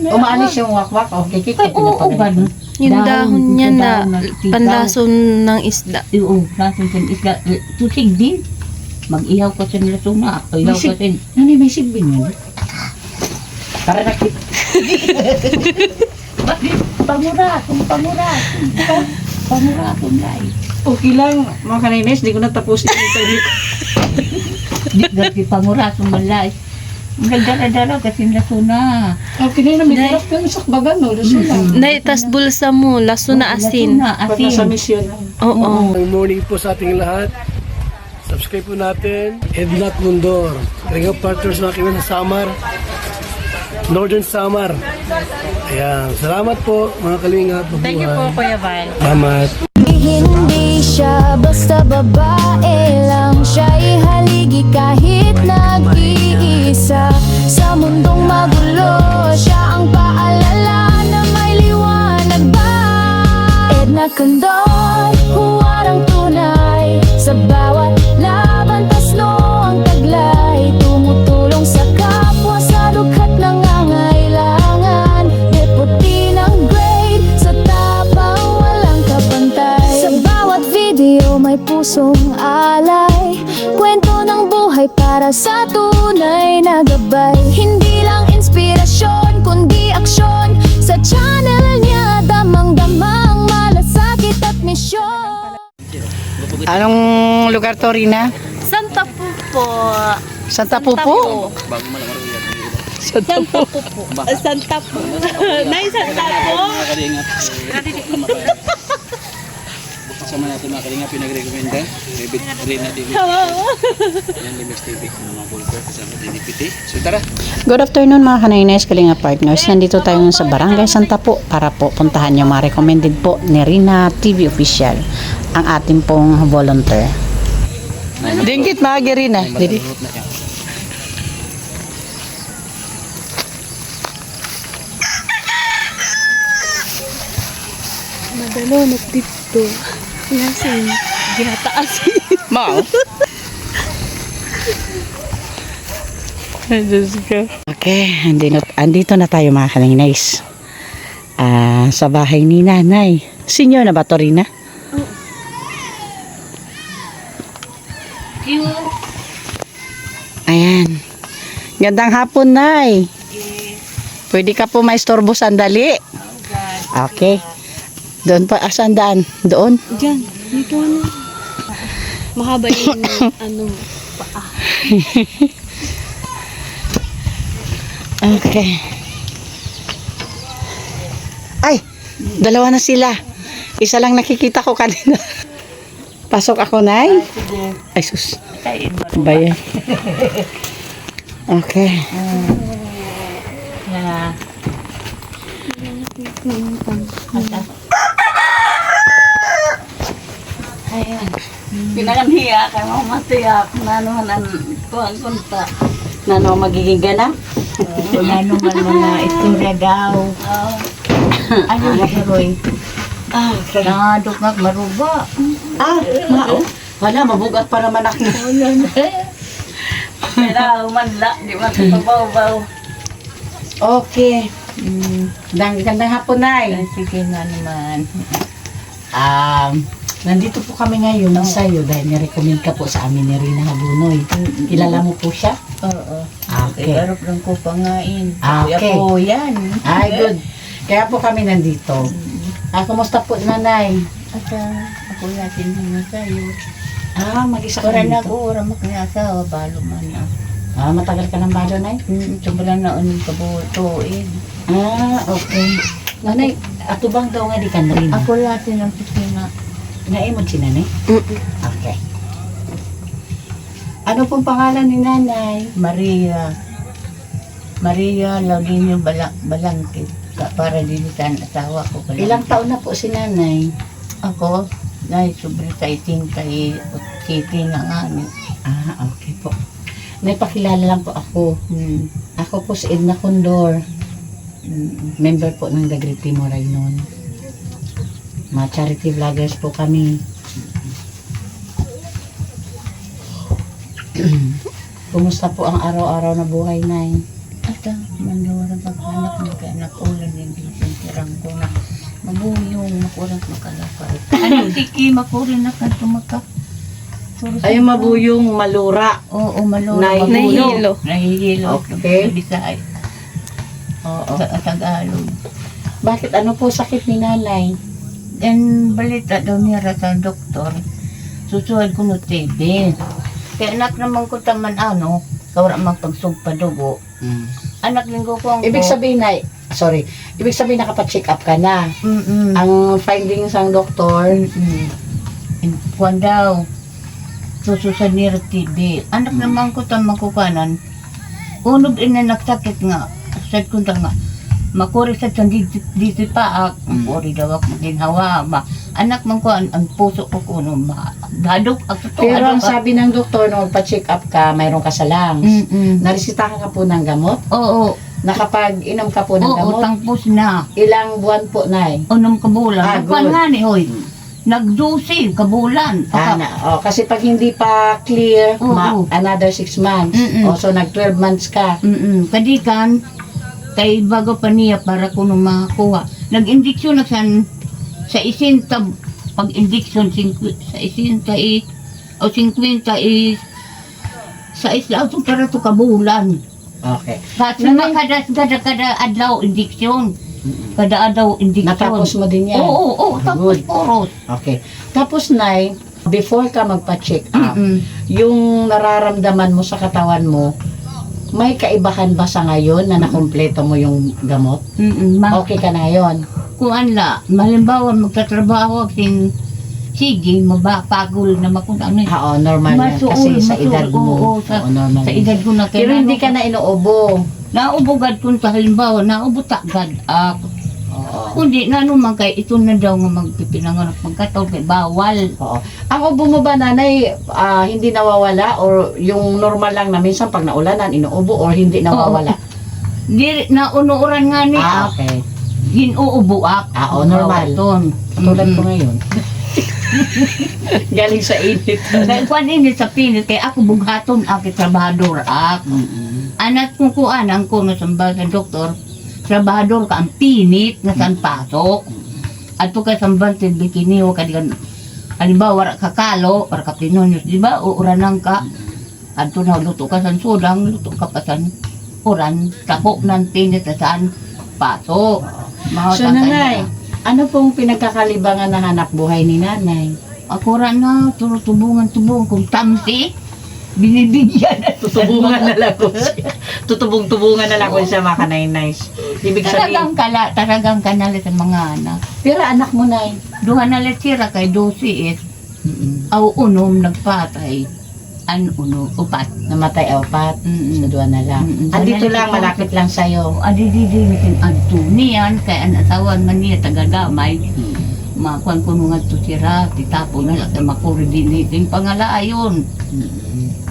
Umaalis yung wakwak. Okay, kikita Ay, oo ba? Yung dahon niya na panlason ng isda. Oo, lason sa isda. Tusig din. Mag-ihaw ka sa nilasuna. Ihaw ka sa... Ano may sigbin yun? Para nakit. Bakit? Panguratong. Panguratong lai. Okay lang, mga kanines, di ko natapos yung interview. Di gati panguratong malay. Nagdara-dara kasi nilasuna. Okay na namin, hirap yung sakbagan, no? Laso lang. Nay, tas bulsa mo, laso na asin. Pag nasa misyon. Oo. Good morning po sa ating lahat. Subscribe po natin. Ednat Mundor. Ring of Partners mga kaibigan sa Samar. Northern Samar. Ayan. Salamat po mga kalingap. Thank you po, Kuya Val. Salamat. Hindi siya basta babae lang, siya'y haligi kahit nag-iisa. Sa mundong magulo, siya ang paalala na may liwanag ba. Edna Condor, huwarang tunay. Sa bawat laban, tasno ang taglay. Tumutulong sa kapwa sa dughat nangangailangan. Deputy ng grade, sa tapang walang kapantay. Sa bawat video may pusong alay. Kwento ng buhay para sa tunay na gabay. Hindi lang inspirasyon, kundi aksyon. Sa channel niya, damang-damang malasakit at misyon. Anong lugar to, Rina? Santa Pupo. Santa Pupo? Santa Pupo. Santa Pupo. Nay, Santa Pupo. Sama natin mga kalingap pinag-recommenda. Rina TV. Yan, Limex TV. Mga bulko. Kasama din ni PT. So tara. Good afternoon mga kanines, Kalinga Partners. Nandito tayo sa Barangay Santa Po para po puntahan yung mga recommended po ni Rina TV Official, ang ating pong volunteer. Dingkit mga Rina. Didi. Madalonok dito. Yasin. Gihataas. Mao. Okay, andito na tayo mga kanines. Sa bahay ni Nanay. Senior na ba to, Rina? Ayan. Gandang hapon, Nay. Pwede ka po maistorbo sandali. Okay. Doon pa, asan daan? Doon? Diyan. Dito na. Mahaba yung paa. Okay. Ay, dalawa na sila. Isa lang nakikita ko kanina. Pasok ako, Nay. Ay, sus. Bayan. Okay. Ayan. Pinakanhiya ka mo matiyak. Nanuhanan ko ang kunta. Nano magiging ganap? Ano man mga istorya daw. Ano ba heroy? Nadukak maruba. Mao. Wala, mabugat pa naman ako. Pero manla, di makabaw-baw. Okay. Gandang hapon, Nay. Sige nga naman. Nandito po kami ngayon sa iyo dahil nirecommend ka po sa amin ni Rina Habunoy. Kilala mo po siya? Oo. Okay. Igarap lang ko pangain. Okay. Ako yan. Ay, good. Kaya po kami nandito. Kumusta po, Nanay? At ako natin naman sa'yo. Mag-isa ka Para na dito. ko, ramak na asawa, balo man na. Matagal ka ng balo, Nay? Sobra na uning kabutuin. Okay. Nanay, atubang daw nga di ka na rin. Ako natin ang pisina. Naimod si Nanay? Okay. Ano pong pangalan ni Nanay? Maria. Maria Laulinio Balangkit. Para din sa asawa ko. Ilang taon na po si Nanay? Ako, na sobre sa iting kay City na nga. Okay po. Naipakilala lang po ako. Ako po si Edna Condor. Member po ng The Great Timoray noon. Mga charity vloggers po kami. Kumusta po ang araw-araw na buhay, Nay? Balita, mandawaran pag-anak ng kaanak ulan din din tirang ko na mabuyong makurang makalakay. Ano, tiki makurin na ka tumaka. Ay, mabuyong malura. Oo, maluro. Nahihilo. Nahihilo. Okay. Sa Bisay. Oo. Sa Tagalog. Bakit ano po sakit ni nanay? Then, balita daw niya sa doktor. Susuad ko no TB. Kaya anak naman ko taman kawara magpagsugpa dugo. Anak linggo ko ang Ibig sabihin na, ibig sabihin nakapa-check up ka na. Ang findings ng doktor, Kuan daw. Sususan niya TB. Anak naman ko taman ko kanan. Unod ina nagsakit nga. Sad ko nga. Makuri sa dito pa makuri daw ako maginhawa. Anak man ko ang puso ko kuno dadok ako to. pero ang sabi ng doktor nung magpa-check up ka, mayroon ka sa lungs. Naresitahan ka po ng gamot? Oo. Nakapag-inom ka po ng Oo, gamot? tangpos na. Ilang buwan po, nay? Unom kabulan. Good. Nagkuhan nga ni, hoy. Nagdusi, kabulan. Kasi pag hindi pa clear, Oo. another 6 months. So, nag-12 months ka. Kadikan, kay bago pa niya para kuno makakuha. Nag-injection na sa isinta, pag-injection, sa isinta o 50 sa isla, para to kabulan. Okay. Kasi kada adlaw injection. Kada adlaw injection. Natapos mo din yan? Oo, tapos Good. puros. Okay. Tapos, nay, before ka magpa-check up, Mm-mm. yung nararamdaman mo sa katawan mo, may kaibahan ba sa ngayon na nakumpleto mo yung gamot? Okay ka na ngayon? Kuan la, malimbawa magtatrabaho sing sige, mabapagol na makunang Oo, normal yan. Kasi sa edad mo. sa normal yan. edad ko na Pero hindi ka na inuubo. naubugad kung sa halimbawa, naubutagad ako. Oo. Kundi na naman kay ito na daw nga magpipinanganak magkataon kay bawal. Oo. Ang ubo mo ba, nanay, hindi nawawala? Or yung normal lang na minsan pag naulanan, inuubo or hindi nawawala? Diri na unuuran nga ni Okay. ginuubo ak. Oo, normal. Katulad ko ngayon. Galing sa init. Kaya kuan ini sa pinit kay ako bughaton ako trabahador ak. Anak ko kuan ang kuno sa doktor. Trabahador ka ang pinit nga san pasok. Ato ka sambal til bikini o kadigan halimbawa wala ka kalo, wala ka pinonyos, di ba? Uuranan ka. Ato na luto ka san sudang, luto ka pa san uran, tapo ng pinit sa saan pasok. So, nanay, ano pong pinagkakalibangan na hanap buhay ni nanay? Ako rin na, tubungan kung tamsi, binibigyan na Tutubungan na lang ko siya. Tutubong-tubungan na lang ko siya, mga kanainays. Ibig sabihin, Talagang kanala sa mga anak. pero anak mo, nay. Duha na letira kay dosi is, aw unom nagpatay, upat. Namatay apat. Mm-mm. Sa duwa na lang. Mm-mm. Andito Sa lang, nalipit malapit lang sa'yo. Adididi nitin Antonian, kay ang asawan man niya taga-damay, makuan ko nung ato sira, titapo na lang sa makuri din nitin pangalayon.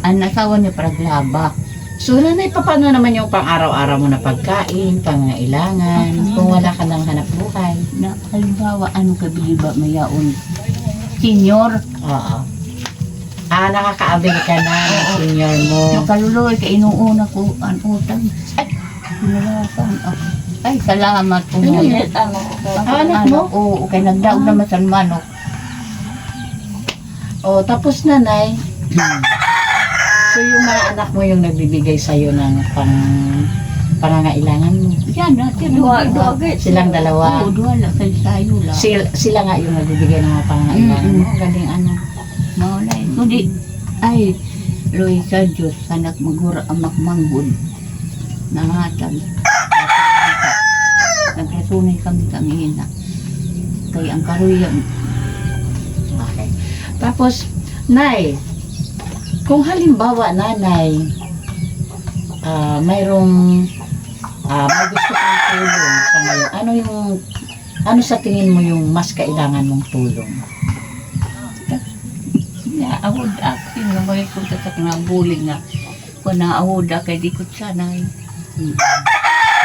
Ang asawa niya praglaba. So, nanay, paano naman yung pang-araw-araw mo na pagkain, pangailangan, kung wala ka ng hanap buhay? Na halimbawa, ano kabili ba mayaon? Senior, Oo. Nakakaabig ka na ng senior mo. yung kaluloy, kay inuuna ko ang utang. Ay, pinalasan ako. Ay, salamat po nga. Anak mo? Oo, kay nagdaog naman sa manok. O, tapos nanay, so yung mga anak mo yung nagbibigay sa'yo ng pangangailangan mo. Yan na, Silang dalawa. Oo, duwa lang, sayo lang. Sila nga yung nagbibigay ng mga pangangailangan mo. Galing ano. Maulay. Kundi, ay, Loy sa Diyos, anak magura amak manggod. Nangatag. Nagkasunay kami na. Kaya ang karuyan, Okay. Tapos, nay, kung halimbawa, nanay, mayroong may gusto kang tulong sa ngayon, ano sa tingin mo yung mas kailangan mong tulong? naawod ako. Yung mga ko sa kinabuling nga. Kung naawod ako, kay di ko sanay.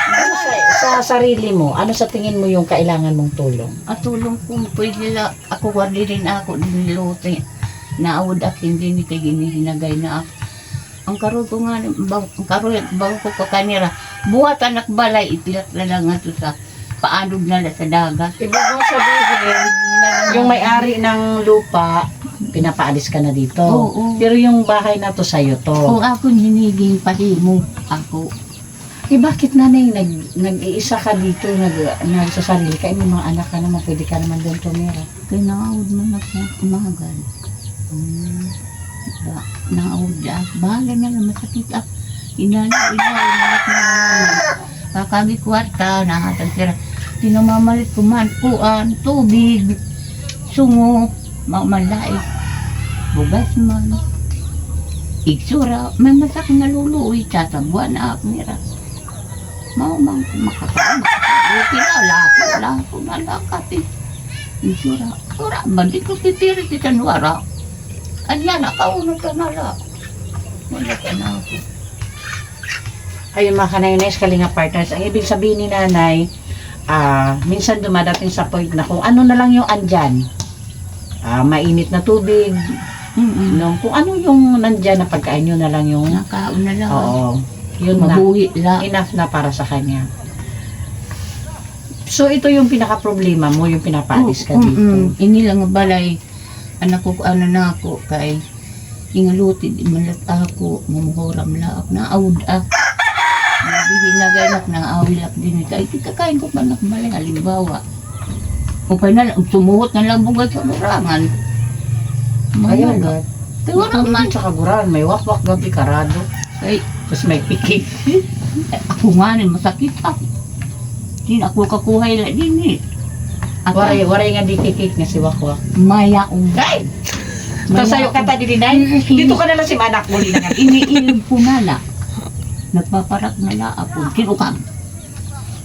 Ano sa sarili mo, ano sa tingin mo yung kailangan mong tulong? At tulong kung pwede lang, ako wardi rin ako, nilote. Naawod ako, hindi ni kay ginihinagay na ako. ang karoon ko nga, ang karoon, bago ko ka kanira, buhat anak balay, ipilat na lang nga to sa paanod na lang sa dagat. Ibig mo sabihin, yung may-ari ng lupa, pinapaalis ka na dito. Oo. Pero yung bahay na to sa'yo to. Kung ako hiniging pahimo, ako. Eh bakit nanay nag-iisa ka dito, nagsasarili ka, may mga anak ka naman, pwede ka naman doon tumira. Kinaawad man ako umagal. Naawad ako. Bahala na lang, masakit ako. Inala kakagi kwarta, nahatag sila. Tinamamalit ko man, kuan, tubig, sungo, malay, bugas man. Igsura, may masak na luluwi, sasabuan na ako nila. Mamang makakain, buti na, lahat ko na lakat eh. Igsura, ura, bandi ko pipirit kita nuara. Anya, nakaunod ka na lang. Wala ka na ako. Ayun mga kanay-nays, kalinga partners, ang ibig sabihin ni nanay, minsan dumadating sa point na kung ano na lang yung andyan, mainit na tubig, no? Kung ano yung nandyan na pagkain nyo na lang yung, Nakaon na lang. oo, yun na, Mabuhi lang. enough na para sa kanya. So ito yung pinaka-problema mo, yung pinapaalis ka dito. Ini lang nga balay, anak ko, ano na ako, kay ingalutid, malat ako, mumuhuram lang ako, naawad ako. Nabili na ganak, naawil ako din. Kaya kakain ko pa balay, halimbawa. Okay na lang, sumuhot na lang bugad sa burangan. Ayun, God. Kaya wala man. Sa kaguran, may wakwak gabi karado. Kay, Tapos may pikik. ako nga rin, masakit ako. Din ako kakuhay lang din eh. At Waray nga di kikik nga si wakwak. maya kong gay. Tapos sa'yo ka ta dinay, dito ka na lang si manak muli na nga. Iniilog ko na lang. Nagpaparak na lang ako. Kinukam.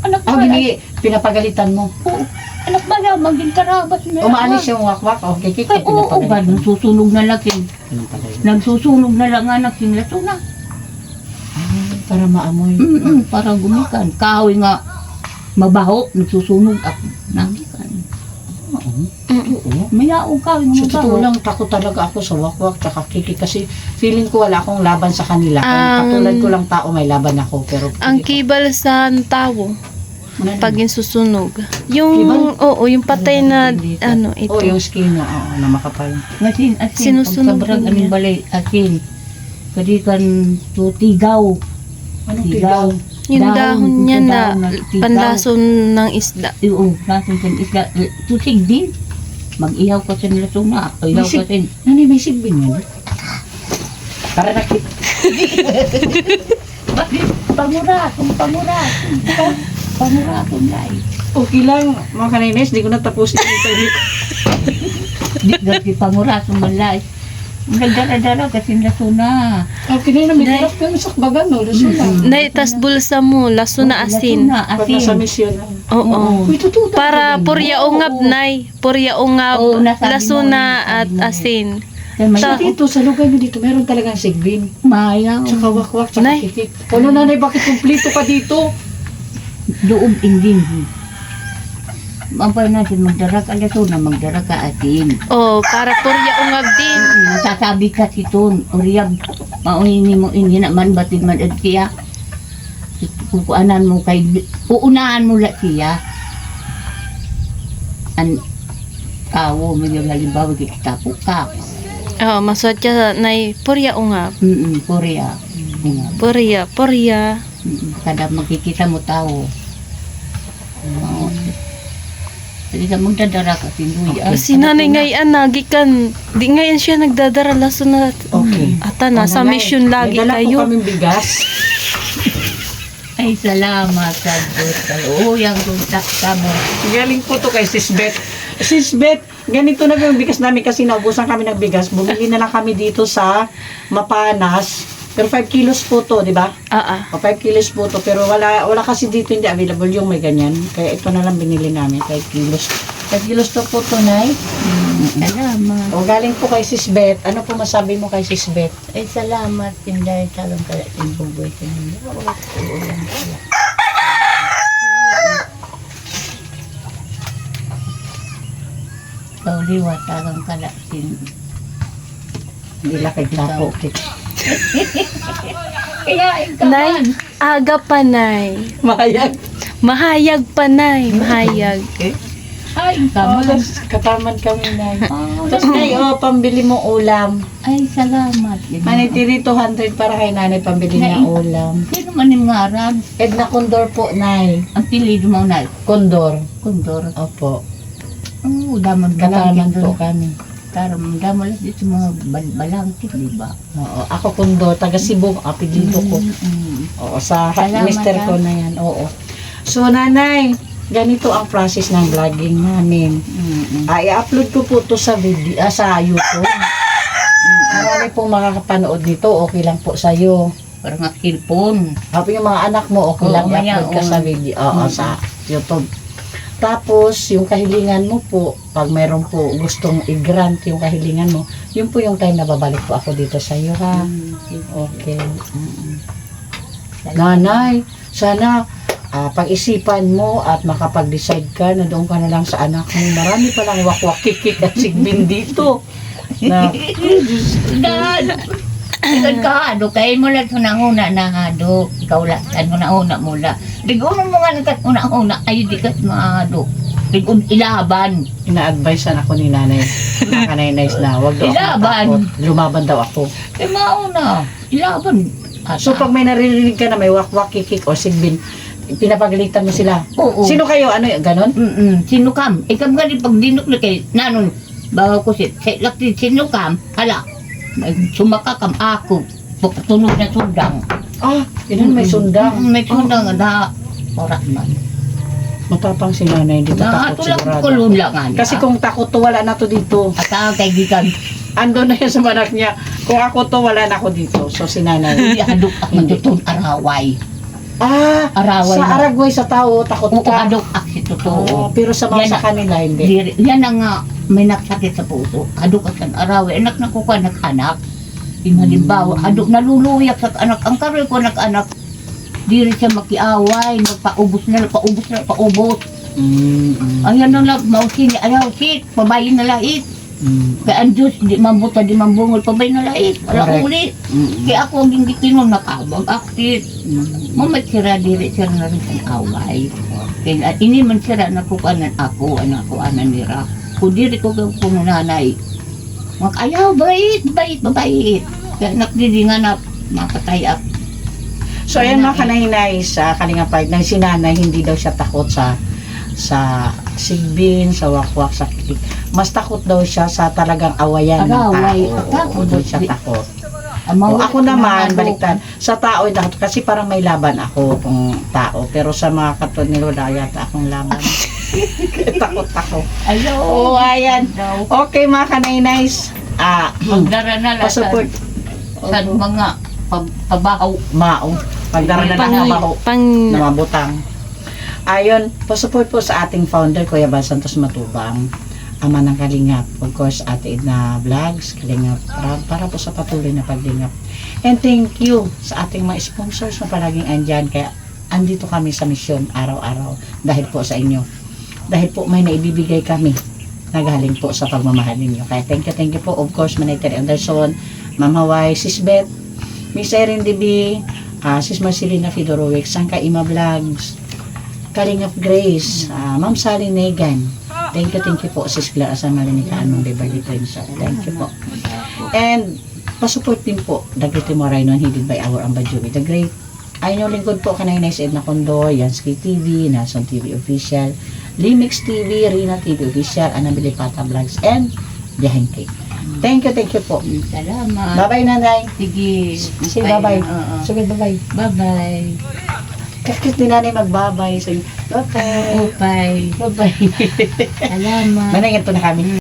Anak Oh, ba gini, pinapagalitan mo. Oo. Anak ba na, maging karabas na lang. Umaalis yung wakwak, o kikik Ay, ka oo, ba? pinapagalitan. Nagsusunog na lang. Ganun pala yun. Nagsusunog na lang anak yung laso na. Para maamoy. Para gumikan. Kahoy nga, mabaho, nagsusunog ako. Nagikan. Oo. Mayaong kahoy nga Sa totoo mabaho. lang, takot talaga ako sa wakwak, tsaka kikik kasi feeling ko wala akong laban sa kanila. Ang- Katulad ko lang tao, may laban ako. Pero Ang kibal sa tao, Ano? pag yung susunog. Yung, Kibal? oo, yung patay na, ano, ito. Oh, yung skin na, oo, na makapal. Asin, Sinusunog pagsabrag niya. anong balay, asin. Kadikan to tigaw. Anong Tigaw. Yung dahon niya na tigaw. panlason ng isda. Oo, natin sa isla. Tusig din. Mag-ihaw ka sa nilasong na. Ihaw ka May sa... Nanay, may sigbin yan. Para nakit. Bakit? Panguratong. Panguratong lai. Okay lang, mga kanaynes, di ko natapusin yung interview ko. Di kasi panguratong malay. Nagdara-dara kasi laso na. Okay na yun, may hirap ka sa bagan, no? Luso lang. Nay, tas bulsa mo, laso na asin. Pag nasa misyon. Oo. Uy, totoo. Para purya ungab, Nay. Purya ungab, Oo, nasabi laso mo, na nasabi at mo. asin. Sa dito, sa lugar nyo dito, meron talagang sigbin. Mayaw. Tsaka wakwak, tsaka Nay. kikik. Ano nanay, bakit kumplito ka dito? Loob indin. Mampay natin magdara ka laso na magdara ka atin. Oh, para purya ungab din. Sasabi ka si Ton, Uriyag, maunini mo hindi naman batid man at siya. Kukuanan mo kay, uunahan mo lang siya. An, kawo mo yung halimbawa kikitapo ka. Oh, masodya, Nay, purya ungab. Korea. Purya. Kada makikita mo tao. Hindi ka magdadara ka sinuya. Si nanay ngayon, nagikan. Di ngayon siya nagdadara, laso na. Okay. Ata na, sa Nanay, mission lagi may dala po kayo. kaming bigas. Ay, salamat sa Diyos. Oo, yung kontak ka mo. Galing po to kay Sisbet. Sisbet, ganito na yung bigas namin kasi naubusan kami ng bigas. Bumili na lang kami dito sa Mapanas. Pero 5 kilos po to, di ba? O 5 kilos po to. Pero wala kasi dito hindi available yung may ganyan. Kaya ito na lang binili namin, 5 kilos. 5 kilos to po to, Nay. Salamat. O galing po kay Sisbet. Ano po masabi mo kay Sisbet? Ay, salamat. Tinday talong kaya tinbuboy sa ninyo. Ikaw liwa tagang kalasin. Hindi lang kay Tapo. Kayain ka Nay, man. aga pa, Nay. Mahayag. Mahayag pa, Nay. Mahayag. Kain ka man. Kataman kami, Nay. Oh, Tapos, Nay, pambili mo ulam. ay, salamat. Manitiri 200 para kay nanay pambili niya Nay. ulam. Sino man yung ngarag? Edna Condor po, Nay. Ang pilido mo na. Condor. Kondor. Opo. Oo, damon Kataman balangkit po doon. kami. Karam, damon lang dito mga balangkit, di ba? Oo, ako Condor, taga Cebu, apelido ko. Oo, sa Salamat, mister ko na yan. Oo. So, nanay, ganito ang process ng vlogging namin. I-upload ko po to sa video, sa YouTube. Marami pong makakapanood nito, okay lang po sa'yo. Parang akilpon. Hapo yung mga anak mo, okay Oo, lang maya, i-upload ka oo. sa video, sa YouTube. Tapos, yung kahilingan mo po, pag mayroon po gustong i-grant yung kahilingan mo, yun po yung time na babalik po ako dito sa iyo, ha? Okay. Nanay, sana pag-isipan mo at makapag-decide ka na doon ka na lang sa anak mo. Marami palang wakwak kikik at sigbin dito. Na, Dad! Ikaw ka, hado. Kain mo lang ito na una na hado. Ikaw lang, ano na una mula. Ligon mo nga nagkat una-una, ay di kat mahado. Ligon ilaban. ina-advisean ako ni nanay. Nakanaynay na, wag daw ako Ilaban. matakot. Lumaban daw ako. Kaya mauna, ilaban. So pag may naririnig ka na may wakwak kikik o sigbin, pinapagalitan mo sila. Oo. Sino kayo? Ano yun? Ganon? Sino kam? Ikaw nga rin pag dinok na kay nanon, bawa ko lakti sino kam, hala, sumaka kam ako, pagtunog na sundang. Ah, yun may sundang. May sundang na, oras man. Matapang si nanay, hindi Na, takot ito lang sigurado. kulun lang nga. Kasi kung takot to, wala na to dito. At ang kay Gigan, Ando na yun sa manak niya. Kung ako to, wala na ako dito. So si nanay. hindi hadok ak matutong araway. Ah, Araway sa na. Aragway sa tao, takot Oo, ka. hadok ak si Oo, totoo. pero sa mga Yan sa kanila, hindi. Yan ang nga, may nagsakit sa puso. Hadok ak ang araway. Anak na ko ka, anak. Yung halimbawa, hadok naluluyak sa anak. Ang karoy ko anak. Diri siya makiaway, magpaubos na, paubos. Ayan na lang, mausin niya, ayaw, sit, pabayin na lait. Kaya ang Diyos, di mabuta, di mambungol, pabayin na lait. Wala Correct. ulit. Kaya ako ang gigikinon, nakabag, aktit. Mamay sira, diri sira na rin ang away. Kaya ini man sira, nakukanan ako, anak ko, anan nira. Kung diri ko kung nanay, ayaw, bait. Kaya nakdidi nga na, makatay ako. So ayan mga kanahinay sa Kalinga Pride, na si nanay hindi daw siya takot sa sigbin, sa wakwak, sa kikik. Mas takot daw siya sa talagang awayan ng Araway. tao. Takot. Oo, doon siya takot. Ang O, ako naman, baliktad. baliktad. Sa tao, takot kasi parang may laban ako kung tao. Pero sa mga katulad ni Lola, yata akong laban. Takot ako. Ayaw. Oo, ayan. Daw. Okay mga kanaynays. Magdara na lang sa Pasupport. mga pabahaw. Mao. Pagdara na lang kabaho na mabutang. Ayon, pasupport po sa ating founder, Kuya Bal Santos Matubang, ama ng Kalingap. Of course, Ate Edna Vlogs, Kalingap, para po sa patuloy na paglingap. And thank you sa ating mga sponsors na palaging andyan. Kaya andito kami sa misyon araw-araw dahil po sa inyo. Dahil po may naibibigay kami na galing po sa pagmamahal ninyo. Kaya thank you po. Of course, Maniter Anderson, Ma'am Hawaii, Sis Beth, Miss Erin DB, Sis Marcelina Fedorovic, Sangka Ima Vlogs, Kalingap Grace, Ma'am Sally Negan. Thank you po, Sis Clara San Marinica, Anong Beverly Prince. Thank you po. And, pasupport din po, Dagriti Moray non hidden by our Ambadjumi the Great. Ayun yung lingkod po, kanay Nice Edna Condor, Yansky TV, Nason TV Official, Limix TV, Rina TV Official, Anabili Pata Vlogs, and Biyahin Cake. Thank you po. Salamat. Bye-bye, nanay. Sige. Sige, bye-bye. Oo. Sige, bye-bye. Bye-bye. Kakit ni nanay magbabay. Sige, okay. Bye. Bye-bye. Salamat. Manay, ito na kami.